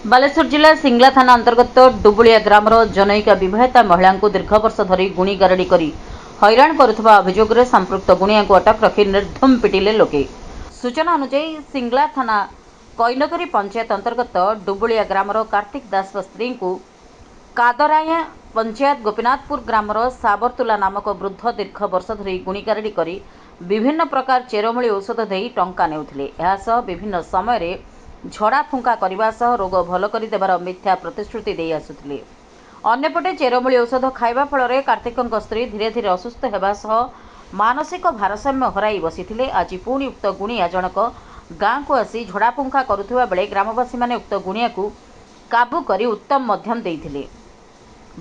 बालेश्वर जिला सिंगला थाना अंतर्गत डुबुलिया ग्रामर जनैका विवाहिता महिला को दीर्घ वर्ष धरी गुणी गारडी करी हैरान करुवा अभियोग में संपृक्त गुणिया को अटक रखी निर्धम पिटिले लोके। सूचना अनुसार सिंगला थाना कैनगरी पंचायत अंतर्गत डुबुलिया ग्रामर कार्तिक दास स्त्री को कादराया पंचायत गोपीनाथपुर ग्रामर साबरतुला नामक वृद्ध दीर्घ वर्ष धरी गुणी गारडी करी विभिन्न प्रकार चेरमूली औषध दे टंका नेउथिले। विभिन्न समय झड़ा फुंका करने सह रोग भल कर देवार मिथ्या प्रतिश्रुति दे आसुथिले। अन्यपटे चेरमूली औषध खाइबा फल कार्तिक स्त्री धीरे धीरे असुस्थ होगा सह मानसिक भारसाम्य हराई बसी। आज पुणी उक्त गुणिया जनक गाँ को आसी झड़ाफुंका करुवा बेले ग्रामवासी माने उक्त गुणिया को काबू करी उत्तम मध्यम देइथिले।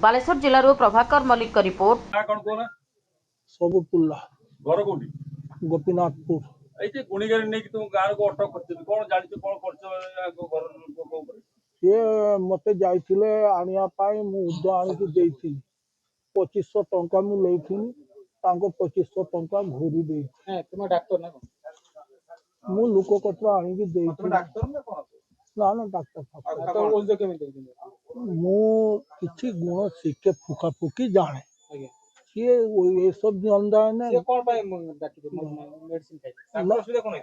बालेश्वर जिल्लारू प्रभाकर मल्लिक रिपोर्ट। गोपीनाथपुर ऐसे गुणीगारी नहीं कि तुम गाँव को अटक करते कौन जानिछ कौन करछ घर लोक ऊपर ये मते जाइथिले आनिया पाई मु उद्द आनिकी देइथिली 2500 टंका मु लेइथिनी तांको 2500 टंका घोरी देइ। है तुम डॉक्टर ना मु लोको कतरा आनिकी देइथिली। तुम डॉक्टर ना ना डॉक्टर तो ओज के में देइथिले मु किछि गुण सिके फुका फुकी जाने आगे ये सब जानदा है ना। ये कौन पाए डाक्टर मेडिसिन खाइ डॉक्टर सुविधा कोन है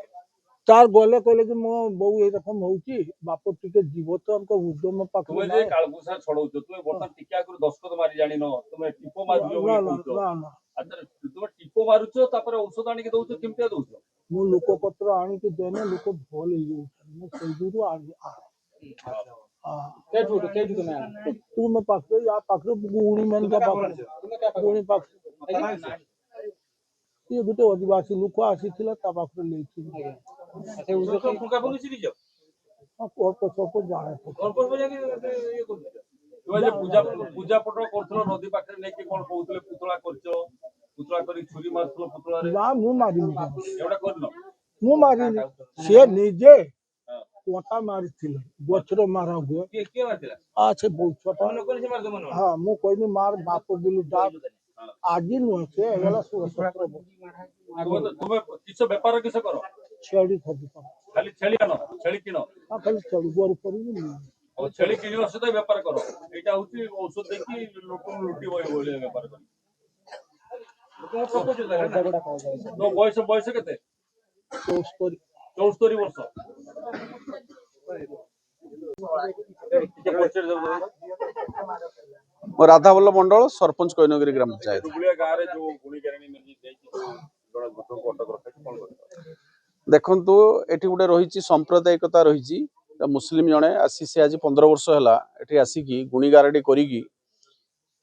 तार गले कहले कि मो बहु ए रकम होउची बाप टिके जीव तो हमको उद्यम पाख तुम जे कालगुसा छड़ौ तुम बर्तन टिका कर दस्खत मारी जानि न तुम टिपो मारियो ना बोली ना कहउछ। ना अच्छा तुम टिपो मारुछ तापर औषध आनि के दउछ केमते दउछ मु लोको पत्र आनी के देने लोको भल ही मु सही दूर आनी हां के जुट में तू में पाख या पाख गुणी मन का पाख तुम क्या गुणी पाख ये गुटे आदिवासी लोक आसी थिला ता पाख लेथि। अच्छा उज तो फुका फुकी सीधी जाओ और सब जाने और पर जाके ये कर तुम जे पूजा पूजा पट करथलो नदी पाखरे नै कि कोन कहउतले पुतला करछ पुतला करी छुरी मारथलो पुतला रे ना मु मारी एवडा करनो मु मारी से निजे कोटा मारी थिले गोचरो मारा हुए के मारथिला आ से बहुत छोटा मन कोन से मार दमन हां मु कोइनी मार बाप बिलु डाक आजी नु से एला 17 तुम किछ व्यापार किछ करो छेड़ी खदी खाली छेली आनो छेली किनो हां खाली छेड़ी गोर परी नहीं और छेली किनियो सहित व्यापार करो एटा होती औषध देखि लोक लुटी बोले व्यापार करो लोक प्रपोज झगड़ा खाओ जाए तो बयस केते 74 वर्ष राधा वल्लभ मंडल सरपंच कैनगिरी ग्राम पंचायत डुबुलिया गाँ रे जो गुणीगारिणी मिर्जी जड़ा गुटो को अटक रखै कोन कर देखंतु एठी गुटे रहिछि सांप्रदायिकता रहिछि मुस्लिम जणे आसी से आज 15 वर्ष हैला एठी आसीकी गुणीगारडी करिकी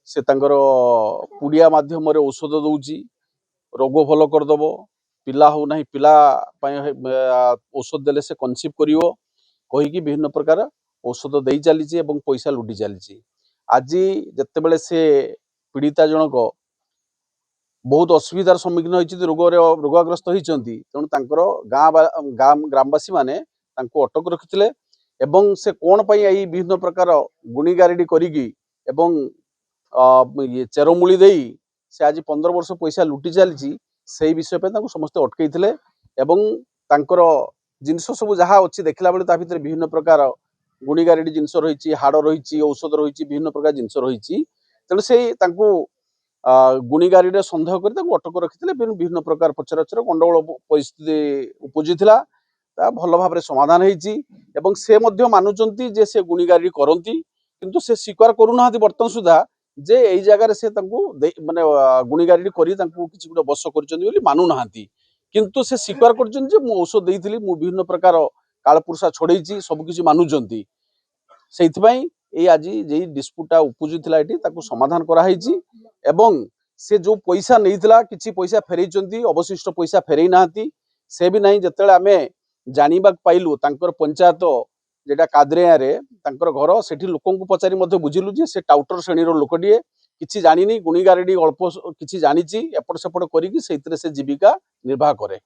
से तांकर पुडिया माध्यम रे औषध दउछि रोग भलो कर दबो पिला हो नाही पिला औषध देले से कन्सीव करिवो कहिकी विभिन्न प्रकार औषध देई चलीछि एवं पैसा लुटी चलीछि। आज जते बेले से पीड़िता जनक बहुत असुविधार सम्मुखीन होती रोगग्रस्त होती तेणु तांकर ग्रामवासी माने तांको अटक रखिथिले एवं से कौन पाई आई विभिन्न प्रकार गुणीगारेडी करिकी एवं चेरमूली देई से आज 15 वर्ष पैसा लुटी चली से विषय पे तांको समस्त अटकईथिले एवं तांकर जिनस सब जहाँ अच्छी देखला बेले ता भितर विभिन्न प्रकार गुणीगारेडी जिनस रही हाड़ रही औषध रही विभिन्न प्रकार जिनस रही तेणु से गुणीगारी सन्देह कर अटक रखी विभिन्न प्रकार पचराचर गंडगोल परिस्थिति उपजुला भल भाव समाधान होती से मानुंट जे से गुणीगारी करती किंतु से स्वीकार करूना बर्तमान सुधा जे यही जगार से माने गुणीगारी करी किसी गोटे बस कर मानुना किंतु से स्वीकार कर औषध देती विभिन्न प्रकार कालपुरुषा छोड़े सबकिछि मानुंट से आज जे डिस्प्यूटा उपजुला ये समाधान कराई एवं से जो पैसा नहीं किसी पैसा फेरई अवशिष्ट पैसा फेरई ना से भी नहीं जिते आम जाना पाइलु तांकर पंचायत जेटा कादरिया रे तांकर घर सेठी लोक पचारि बुझिलु जे से टाउटर श्रेणीर लोकटे किसी जानी गुणीगारेडी अल्प किसी जानी एपट सेपट करी से जीविका निर्वाह करे।